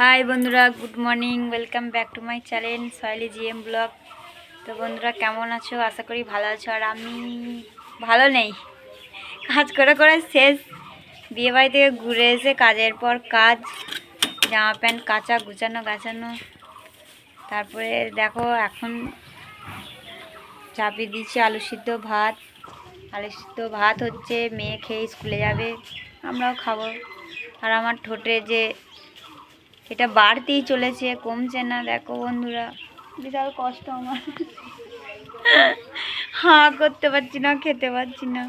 हाय बंधुरा good morning welcome back to my channel Soyali GM blog. तो बंधुरा केमन आछो आशा करी भालो आछो और आमी भालो नेই काज करे करे शेष बिये बाड़ी थेके घुरे एसे काजेर पर काज জামা প্যান্ট কাচা গুছানো গাছানো তারপরে দেখো এখন চাপিয়ে দিচ্ছি আলু সিদ্ধ ভাত হচ্ছে মেয়ে খেয়ে স্কুলে যাবে আমরাও খাবো। আর আমার ঠোঁটে যে এটা বাড়তেই চলেছে কমছে না দেখো বন্ধুরা বিশাল কষ্ট আমার হাঁ করতে পারছি না খেতে পারছি না।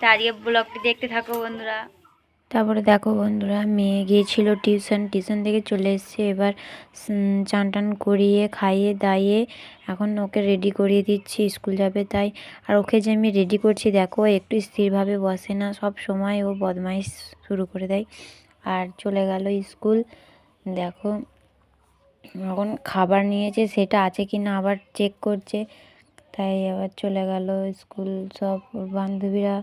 তারিয়ে ব্লগটি দেখতে থাকো বন্ধুরা। তারপরে দেখো বন্ধুরা মেয়ে গিয়েছিল টিউশন থেকে চলে এসেছে এবার চান টান করিয়ে খাইয়ে দাইয়ে এখন ওকে রেডি করিয়ে দিচ্ছি স্কুল যাবে তাই। আর ওকে যে আমি রেডি করছি দেখো একটু স্থিরভাবে বসে না, সব সময় ও বদমাইশ শুরু করে দেয়। আর চলে গেল স্কুল। দেখো এখন খাবার নিয়েছে সেটা আছে কি না আবার চেক করছে, তাই আবার চলে গেল স্কুল। সব ওর বান্ধবীরা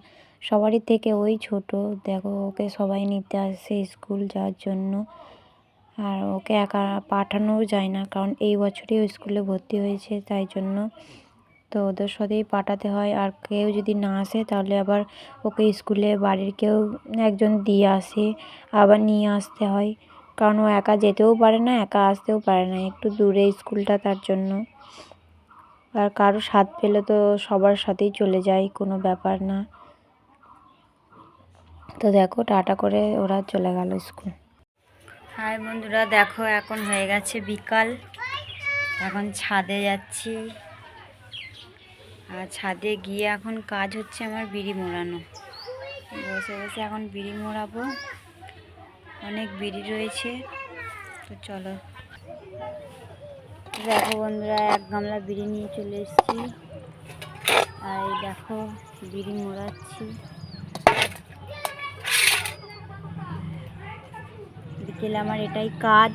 সবারই থেকে ওই ছোট, দেখো ওকে সবাই নিতে আসে স্কুল যাওয়ার জন্য। আর ওকে একা পাঠানোও যায় না কারণ এই বছরই ও স্কুলে ভর্তি হয়েছে তাই জন্য, তো ওদের সাথেই পাঠাতে হয়। আর কেউ যদি না আসে তাহলে আবার ওকে স্কুলে বাড়ির কেউ একজন দিয়ে আসে, আবার নিয়ে আসতে হয় কারণ ও একা যেতেও পারে না একা আসতেও পারে না, একটু দূরে স্কুলটা তার জন্য। আর কারো স্বাদ পেলে তো সবার সাথেই চলে যায়, কোনো ব্যাপার না। তো দেখো টাটা করে ওরা চলে গেল স্কুল। হাই বন্ধুরা দেখো এখন হয়ে গেছে বিকাল, এখন ছাদে যাচ্ছি। আর ছাদে গিয়ে এখন কাজ হচ্ছে আমার বিড়ি মোড়ানো, বসে বসে এখন বিড়ি মোড়াবো, অনেক বিড়ি রয়েছে। তো চলো দেখো বন্ধুরা এক গামলা বিড়ি নিয়ে চলে এসেছি আর এই দেখো বিড়ি মোড়াচ্ছি। বিকেলে আমার এটাই কাজ।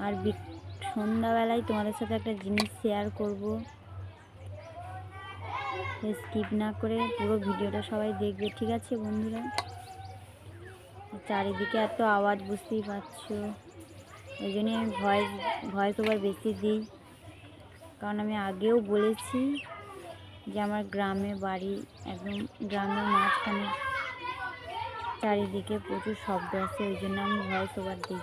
আর সন্ধ্যাবেলায় তোমাদের সাথে একটা জিনিস শেয়ার করব, স্কিপ না করে পুরো ভিডিওটা সবাই দেখবে, ঠিক আছে বন্ধুরা? চারিদিকে এত আওয়াজ বুঝতেই পারছো, ওই জন্যই আমি ভয়েস ওভার বেশি দিই, কারণ আমি আগেও বলেছি যে আমার গ্রামে বাড়ি, একদম গ্রামের মাঝখানে, চারিদিকে প্রচুর শব্দ আছে, ওই জন্য আমি ভয়েস ওভার দিই।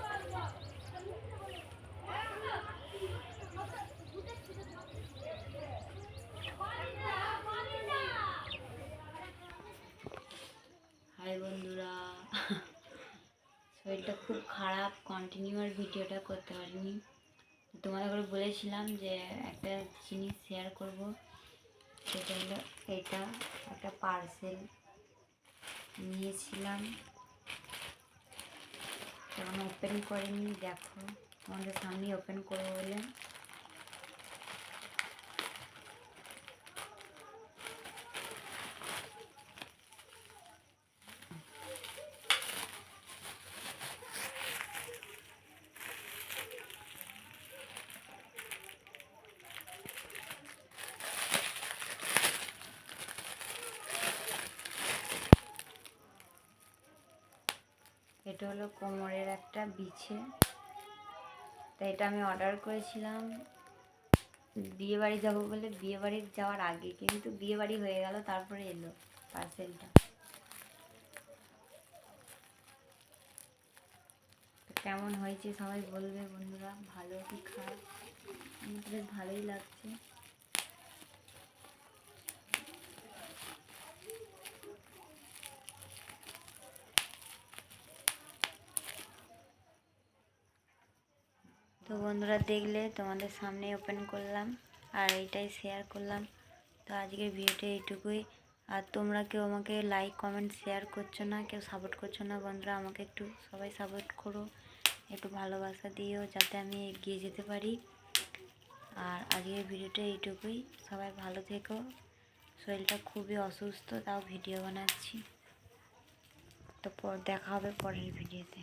হাই বন্ধুরা শরীরটা খুব খারাপ, কন্টিনিউ আর ভিডিওটা করতে পারিনি। তোমাদের করে বলেছিলাম যে একটা জিনিস শেয়ার করব, সেটা হলো এটা একটা পার্সেল নিয়েছিলাম, তখন ওপেন করিনি, দেখো তোমাদের সামনে ওপেন করবো বলে। এটা হলো কোমরের একটা বিছে, তাই এটা আমি অর্ডার করেছিলাম বিয়ে বাড়ি যাবো বলে, বিয়ে বাড়ি যাওয়ার আগে, কিন্তু বিয়ে বাড়ি হয়ে গেল তারপরে এলো পার্সেলটা। কেমন হয়েছে সবাই বলবে বন্ধুরা, ভালো কি খারাপ? আমার তো বেশ ভালোই লাগছে। তো বন্ধুরা দেখলে তোমাদের সামনে ওপেন করলাম আর এইটাই শেয়ার করলাম। তো আজকের ভিডিওটা এইটুকুই। আর তোমরা কেউ আমাকে লাইক কমেন্ট শেয়ার করছো না, কেউ সাপোর্ট করছো না বন্ধুরা, আমাকে একটু সবাই সাপোর্ট করো, একটু ভালোবাসা দিও যাতে আমি এগিয়ে যেতে পারি। আর আজকের ভিডিওটা এইটুকুই, সবাই ভালো থেকো। শরীরটা খুবই অসুস্থ, তাও ভিডিও বানাচ্ছি। তো দেখা হবে পরের ভিডিওতে।